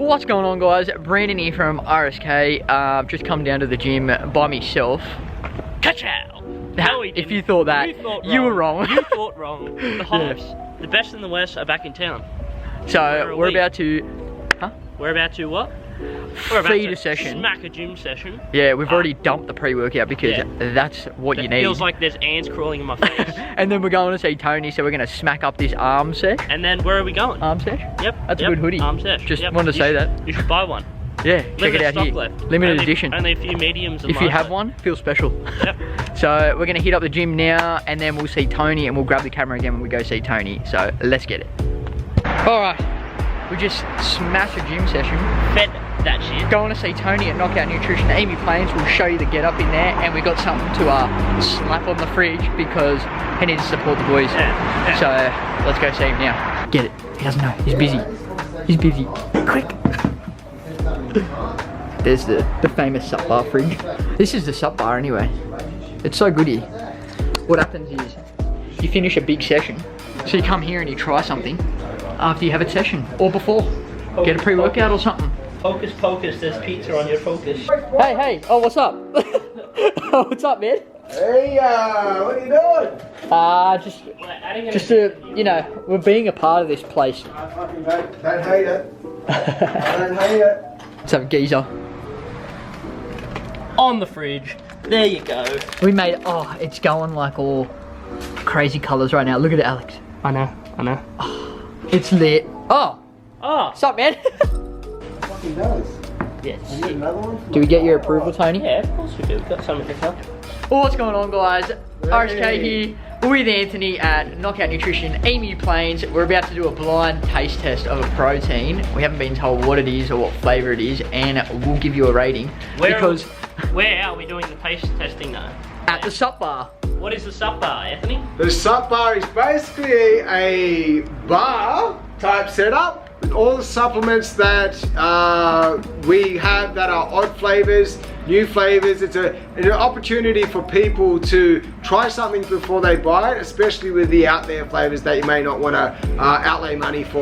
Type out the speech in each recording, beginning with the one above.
What's going on, guys? Brandon here from RSK. Just come down to the gym by myself. Ka-chow! No, we didn't. If you thought that, you were wrong. You thought wrong. The Hives, the best in the West, are back in town. So we're about to, We're about to what? We're about feed to a session. smack a gym session. Yeah, we've already dumped the pre-workout because that's what you need. Feels like there's ants crawling in my face. And then we're going to see Tony, so we're going to smack up this arm sesh. And then where are we going? Arm sesh? Yep. That's a good hoodie. Arm sesh. Just wanted to say that. You should buy one. Yeah, check it out stock here. left. Limited edition. Only a few mediums. If you have one, feel special. Yep. So we're going to hit up the gym now, and then we'll see Tony, and we'll grab the camera again when we go see Tony. So let's get it. Alright, we just smashed a gym session. Fed that shit. Going to see Tony at Knockout Nutrition. Amy Plains will show you the get up in there, and we got something to slap on the fridge because he needs to support the boys. Yeah. So let's go see him now. Get it. He doesn't know. He's busy. He's busy. Quick. There's the famous sup bar fridge. This is the sup bar anyway. It's so good here. What happens is you finish a big session, so you come here and you try something after you have a session or before. Get a pre-workout or something. Focus, focus, there's pizza on your focus. Hey, oh, what's up? Oh, what's up, man? Hey, what are you doing? Just you know, we're being a part of this place. I fucking don't hate it. I don't hate it. What's up, geezer? On the fridge. There you go. We made, oh, it's going like all crazy colours right now. Look at it, Alex. I know. Oh, it's lit. Oh, what's up, man? Fucking does. Yes. You get another one? Do we get your approval, Tony? Yeah, of course we do. We've got something to tell. What's going on, guys? RSK here with Anthony at Knockout Nutrition, Emu Plains. We're about to do a blind taste test of a protein. We haven't been told what it is or what flavour it is, and we'll give you a rating. Where are we doing the taste testing though? At the sup bar. What is the sup bar, Anthony? The sup bar is basically a bar type setup with all the supplements that we have that are odd flavours, new flavours. It's an opportunity for people to try something before they buy it, especially with the out there flavours that you may not want to outlay money for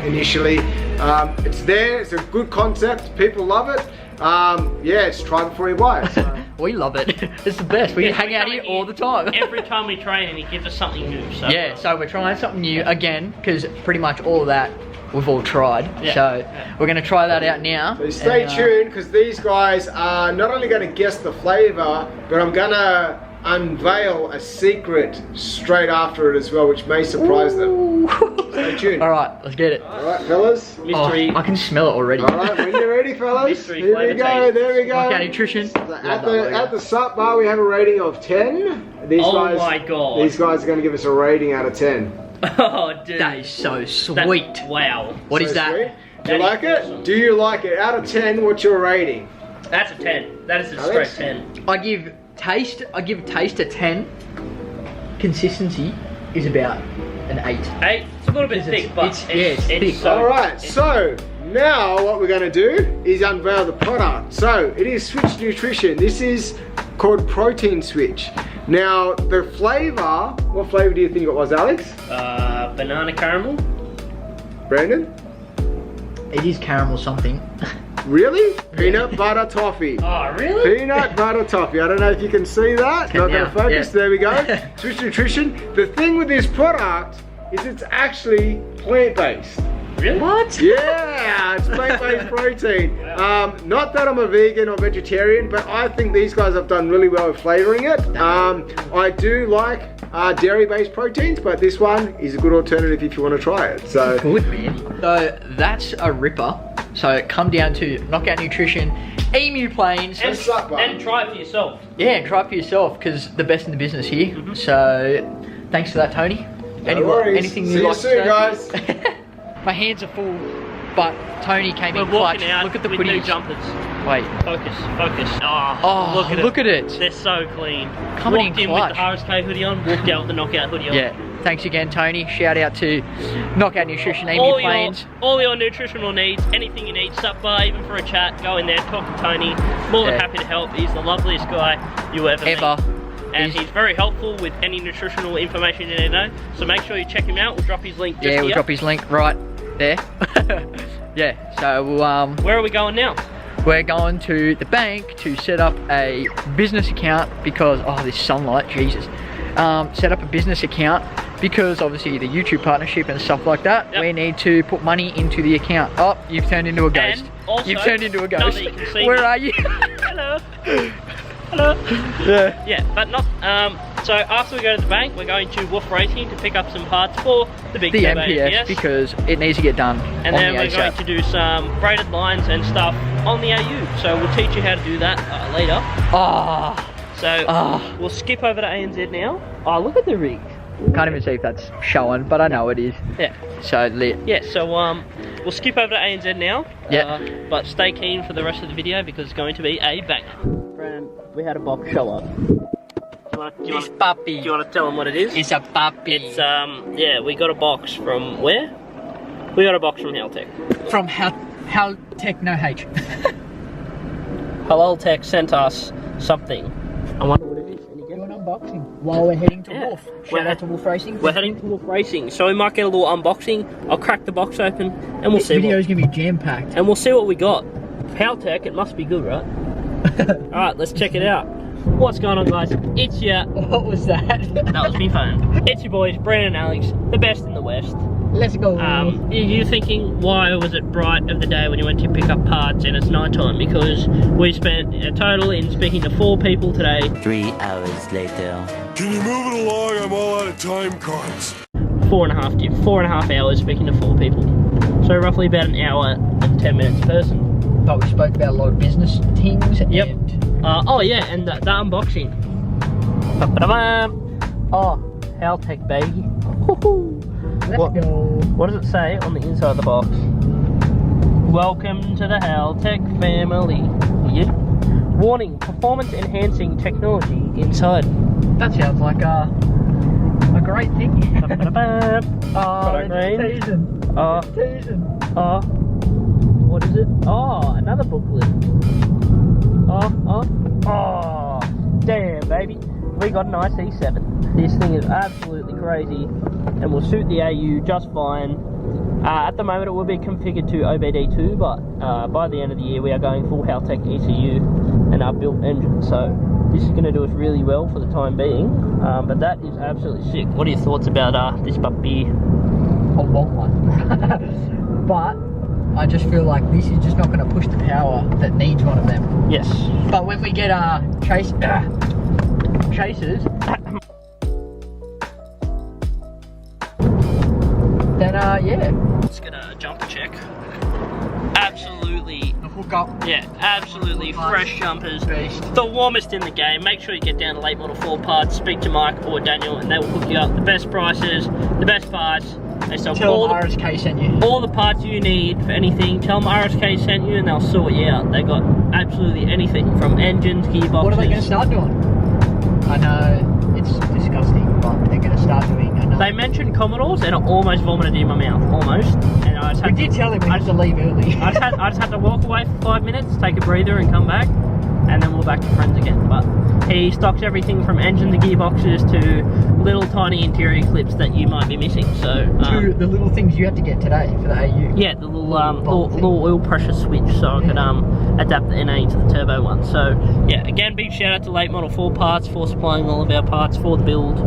initially. It's there, it's a good concept, people love it. Yeah, it's try before you buy it. So. We love it. It's the best. We hang out here all the time. Every time we train, and he gives us something new. So yeah, so we're trying something new again, because pretty much all of that we've all tried. Yeah. So we're going to try that out now. So stay tuned, because these guys are not only going to guess the flavour, but I'm going to unveil a secret straight after it as well, which may surprise them. Stay tuned. Alright, let's get it. Alright, fellas. Mystery. Oh, I can smell it already. Alright, when you're ready, fellas. Mystery Here we flavour go, taste. there we go. Knockout Nutrition. So at the sup bar, we have a rating of 10. These guys, my god. These guys are going to give us a rating out of 10. Oh, dude. That is so sweet. Wow. What is So that? sweet. Do you That like is it? awesome. Do you like it? Out of 10, what's your rating? That's a 10. That is a Alex? straight 10. I give taste a 10. Consistency is about an 8. 8. It's a little bit thick, but it's thick. So, Alright, so now what we're going to do is unveil the product. So it is Switch Nutrition. This is called Protein Switch. Now the flavour, what flavour do you think it was, Alex? banana caramel. Brandon? It is caramel something. Really? Peanut butter toffee. Oh, really? Peanut butter toffee. I don't know if you can see that. Not going to focus. Yeah. There we go. Switch Nutrition. The thing with this product is it's actually plant-based. Really? What? Yeah, it's plant-based protein. Not that I'm a vegan or vegetarian, but I think these guys have done really well with flavouring it. I do like dairy-based proteins, but this one is a good alternative if you want to try it. So Good, man. So that's a ripper. So come down to Knockout Nutrition, Emu Plains. And sup bar. try it for yourself. Yeah, try it for yourself, because the best in the business here. So thanks for that, Tony. no worries. Anything See you'd you like soon, to say? guys. My hands are full, but Tony came We're in clutch. walking out Look at the with new footage. jumpers. Wait. Focus. Oh, look at it. it. They're so clean. Coming Walked in in with the clutch. RSK hoodie on, walked out with the Knockout hoodie on. Yeah. Thanks again, Tony. Shout out to Knockout Nutrition, Amy Plains. All your nutritional needs, anything you need, sup bar, even for a chat, go in there, talk to Tony. More than happy to help. He's the loveliest guy you ever meet. And he's very helpful with any nutritional information you need to know. So make sure you check him out. We'll drop his link just here. Yeah, we'll drop his link right there. Yeah, so we'll, Where are we going now? we're going to the bank to set up a business account because, oh, this sunlight, Jesus. Set up a business account because obviously the YouTube partnership and stuff like that, we need to put money into the account. Oh, you've turned into a ghost. And also, you've turned into a ghost. You can see Where me. are you? Hello. Hello. Yeah. Yeah, but not, so after we go to the bank, we're going to Wolf Racing to pick up some parts for the Big Tubro MPS because it needs to get done. And then we're ASAP. going to do some braided lines and stuff on the AU. So we'll teach you how to do that later. Oh, So we'll skip over to ANZ now. Oh, look at the rig. can't even see if that's showing, but I know it is. Yeah. So lit. Yeah, so we'll skip over to ANZ now. Yeah. But stay keen for the rest of the video because it's going to be a banger. Brandon, we had a box show up. This puppy. Do you want to tell them what it is? It's a puppy. It's yeah, we got a box from where? We got a box from Haltech. From Haltech, no H. Haltech sent us something. I wonder what it is. Any guess? Do an unboxing while we're heading to Yeah. Wolf. Shout out to Wolf Racing. We're heading to Wolf Racing, so we might get a little unboxing. I'll crack the box open and we'll This see. video is gonna be jam packed. And we'll see what we got. Haltech, it must be good, right? Alright, let's check it out. What's going on, guys? It's your... What was that? That was me phone. It's your boys, Brandon and Alex, the best in the West. Let's go. You're thinking, why was it bright of the day when you went to pick up parts and it's night time? Because we spent a total in speaking to 4 people today. 3 hours later. Can you move it along? I'm all out of time cards. 4.5 hours speaking to 4 people. So roughly about an hour and 10 minutes a person. But we spoke about a lot of business things. Yep. And Oh yeah, and the unboxing. Oh, Haltech baby. let's What? go. What does it say on the inside of the box? Welcome to the Haltech family. Yeah. Warning, performance enhancing technology inside. That sounds like a great thing. Product range. Teasing. What is it? Oh, another booklet. Oh, damn, baby. We got an IC7. This thing is absolutely crazy and will suit the AU just fine. At the moment, it will be configured to OBD2, but by the end of the year, we are going full Haltech ECU and our built engine. So this is going to do us really well for the time being. But that is absolutely sick. What are your thoughts about this puppy? I want one. But I just feel like this is just not going to push the power that needs one of them. Yes. But when we get chasers, then yeah. Just gonna jumper check. Absolutely. The hook up. Yeah, absolutely fresh jumpers. Beast. The warmest in the game. Make sure you get down to Late Model 4 Parts, speak to Mike or Daniel, and they will hook you up the best prices, the best parts. They sell Tell them RSK sent you. all the parts you need for anything. Tell them RSK sent you and they'll sort you out. They got absolutely anything from engines, gearboxes. What are they going to start doing? I know it's disgusting, but they're going to start doing another. They mentioned Commodores and I almost vomited in my mouth. Almost. And I just We had did tell him we had to leave early. I just had to walk away for 5 minutes, take a breather and come back, and then we're back to friends again. But he stocks everything from engine to gearboxes to little tiny interior clips that you might be missing. So To the little things you had to get today for the AU. yeah, the little oil pressure switch, so I could adapt the NA to the turbo one. So yeah, again, big shout out to Late Model 4 Parts for supplying all of our parts for the build.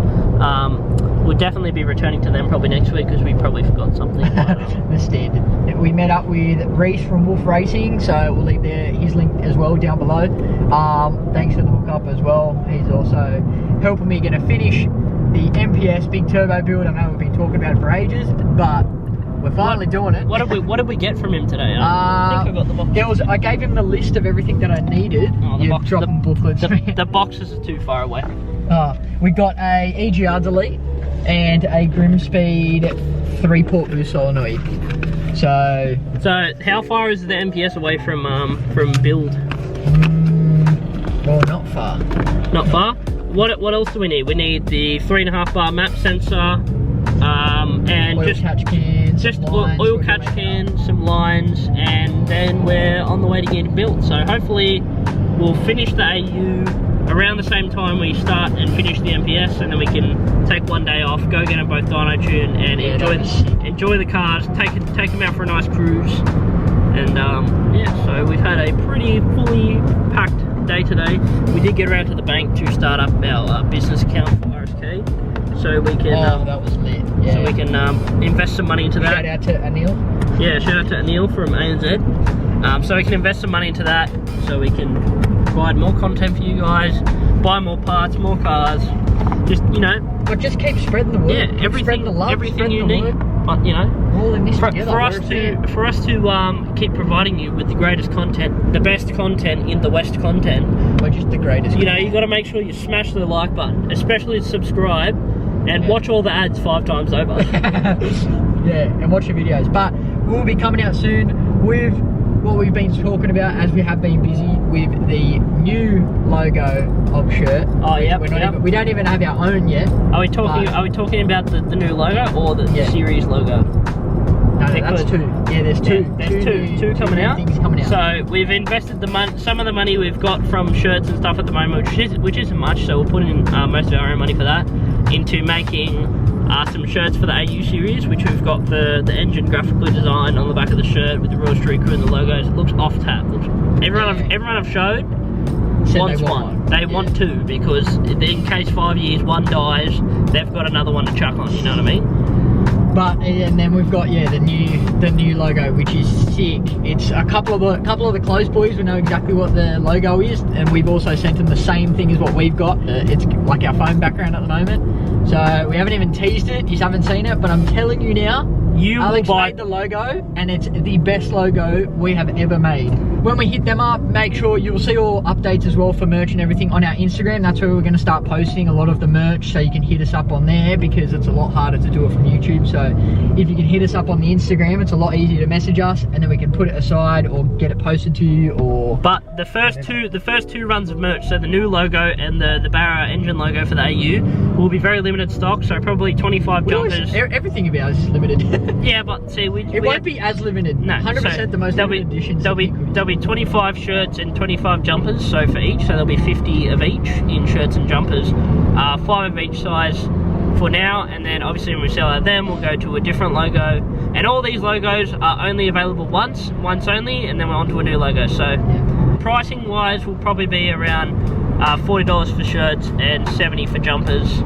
We'll definitely be returning to them probably next week because we probably forgot something. The standard. We met up with Reese from Wolf Racing, so we'll leave his link as well down below. Thanks for the hookup as well. He's also helping me get to finish the MPS Big Turbo build. I know we've been talking about it for ages, but we're finally doing it. What did we get from him today? I think I got the box. I gave him the list of everything that I needed. Oh, the box, dropping booklets. The boxes are too far away. We got a EGR delete and a Grimspeed 3-port boost solenoid. So how far is the MPS away from build? Well, not far. Not far. What else do we need? We need the 3.5 bar map sensor, and oil catch cans, just lines, oil catch cans, some lines, and then we're on the way to getting built. So hopefully we'll finish the AU around the same time we start and finish the MPS, and then we can take one day off, go get them both dyno tune, and enjoy the cars, take them out for a nice cruise, And yeah, so we've had a pretty fully packed day today. We did get around to the bank to start up our business account for RSK, so we can that was lit. Yeah. so we can invest some money into that. Shout out to Anil. Yeah, shout out to Anil from ANZ. So we can invest some money into that, so we can provide more content for you guys, buy more parts, more cars, just, you know. But just keep spreading the word. Yeah, keep everything, spreading the love, everything you spreading the need. word. But, you know, We're all in this together. for us to keep providing you with the greatest content, the best content in the West content. We're just the greatest. You know, you got to make sure you smash the like button, especially subscribe, and watch all the ads 5 times over. Yeah, and watch the videos. But we'll be coming out soon with what we've been talking about, as we have been busy with the new logo of shirt. Oh yeah, we don't even have our own yet. Are we talking about the new logo or the series logo? No, that's 2. Yeah, there's 2. There's two coming out. Things coming out. So we've invested some of the money we've got from shirts and stuff at the moment, which isn't much. So we'll put in most of our own money for that into making some shirts for the AU series, which we've got the engine graphically designed on the back of the shirt with the Royal Street Krew and the logos. It looks off tap. Everyone I've showed wants one. They want 2, because in case 5 years one dies, they've got another one to chuck on. You know what I mean? But and then we've got the new logo, which is sick. It's a couple of the close boys will know exactly what the logo is, and we've also sent them the same thing as what we've got. It's like our phone background at the moment, so we haven't even teased it. You haven't seen it, but I'm telling you now, Alex made the logo, and it's the best logo we have ever made. When we hit them up, make sure you'll see all updates as well for merch and everything on our Instagram. That's where we're going to start posting a lot of the merch, so you can hit us up on there, because it's a lot harder to do it from YouTube. So if you can hit us up on the Instagram, it's a lot easier to message us, and then we can put it aside or get it posted to you. Or but the first two runs of merch, so the new logo and the Barra engine logo for the AU, will be very limited stock. So probably 25 jumpers. Everything of ours is limited. Yeah, but see, it won't be as limited. No, 100% the most limited editions. There'll be 25 shirts and 25 jumpers, so for each, so there'll be 50 of each in shirts and jumpers, 5 of each size for now, and then obviously when we sell out them, we'll go to a different logo, and all these logos are only available once only, and then we're on to a new logo. So pricing wise will probably be around $40 for shirts and $70 for jumpers,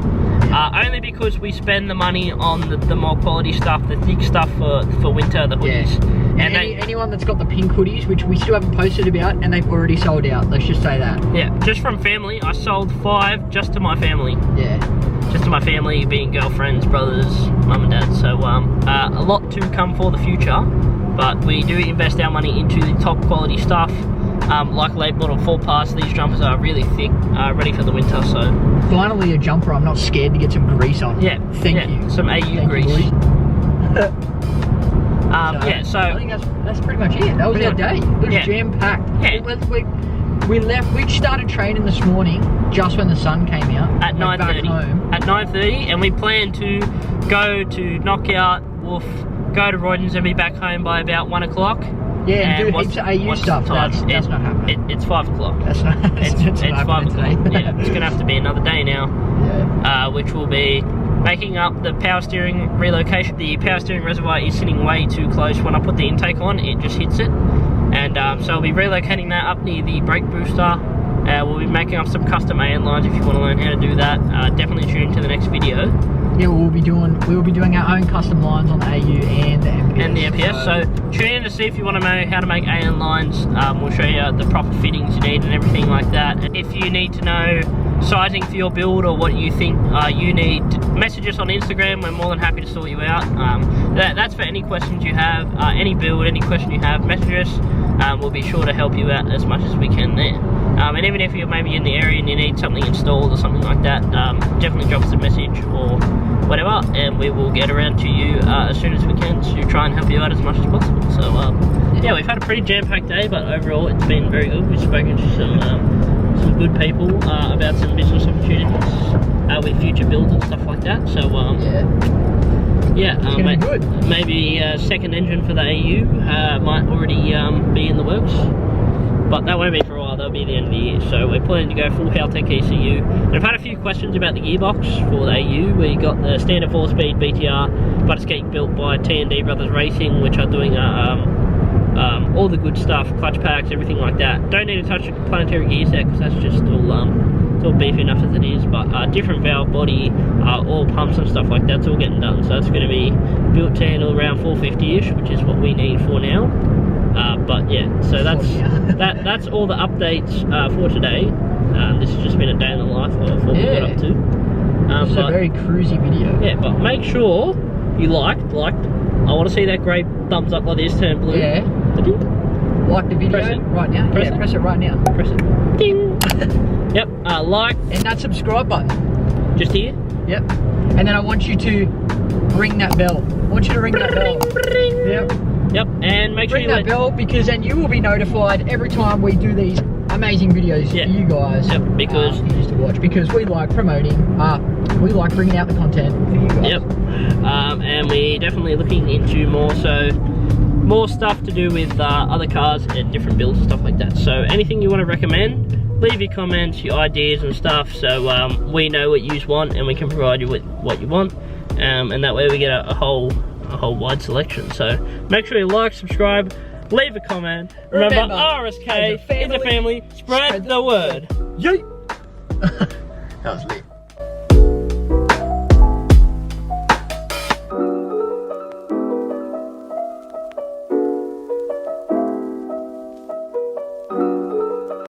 only because we spend the money on the more quality stuff, the thick stuff for winter, the hoodies. Yeah. And anyone that's got the pink hoodies, which we still haven't posted about, and they've already sold out, let's just say that. Yeah, just from family, I sold 5 just to my family. Yeah. Just to my family, being girlfriends, brothers, mum and dad. So a lot to come for the future, but we do invest our money into the top quality stuff. Like late model 4 pass, these jumpers are really thick, ready for the winter. So finally a jumper I'm not scared to get some grease on. Yeah, thank you. Some AU grease. So I think that's pretty much it. That was our day. It was jam-packed. Yeah. We started training this morning just when the sun came out. At 9:30. At 9:30, and we planned to go to Knockout, Wolf, go to Roydens, and be back home by about 1 o'clock. Yeah, and do heaps of AU stuff. That's not happening. It's 5 o'clock. That's not. It's 5 o'clock. Yeah, it's gonna have to be another day now. Yeah. Which will be making up the power steering relocation. The power steering reservoir is sitting way too close. When I put the intake on, it just hits it. And so I'll be relocating that up near the brake booster. We'll be making up some custom AN lines if you want to learn how to do that. Definitely tune into the next video. Yeah, we'll be doing our own custom lines on the AU and the MPS. And the MPS. So tune in to see if you want to know how to make AN lines. We'll show you the proper fittings you need and everything like that. And if you need to know sizing for your build or what you think you need, message us on Instagram. We're more than happy to sort you out. That's for any questions you have, any build, any question you have, message us. We'll be sure to help you out as much as we can there. And even if you're maybe in the area and you need something installed or something like that, definitely drop us a message or whatever, and we will get around to you as soon as we can to try and help you out as much as possible. So yeah, we've had a pretty jam-packed day, but overall it's been very good. We've spoken to some good people about some business opportunities with future builds and stuff like that. So maybe second engine for the AU might already be in the works, but that won't be for a while. That'll be the end of the year. So we're planning to go full Haltech ECU. And I've had a few questions about the gearbox for the AU. We got the standard 4-speed BTR, but it's getting built by T&D Brothers Racing, which are doing a all the good stuff, clutch packs, everything like that. Don't need to touch a planetary gear set because that's just all, it's all beefy enough as it is, but different valve body, all pumps and stuff like that's all getting done. So it's going to be built to handle around 450-ish, which is what we need for now. But yeah, so that's all the updates for today. This has just been a day in the life of what we got up to. It's a very cruisy video. Yeah, but make sure you liked. I want to see that great thumbs up like this turn blue. Yeah. Like the video Press it. right now. Press it. Press it right now. Press it. Ding. Yep. Like. And that subscribe button. Just here. Yep. And then I want you to ring that bell. I want you to ring that bell. Yep. Yep. And make sure Ring you that bell, because then you will be notified every time we do these amazing videos for you guys. Yep. Because to watch, because we like promoting. We like bringing out the content for you guys. Yep. And we're definitely looking into more stuff to do with other cars and different builds and stuff like that. So anything you want to recommend, leave your comments, your ideas and stuff, so we know what you want and we can provide you with what you want, and that way we get a whole wide selection. So make sure you like, subscribe, leave a comment. Remember RSK is a family. Spread the word. Yeet. That was lit.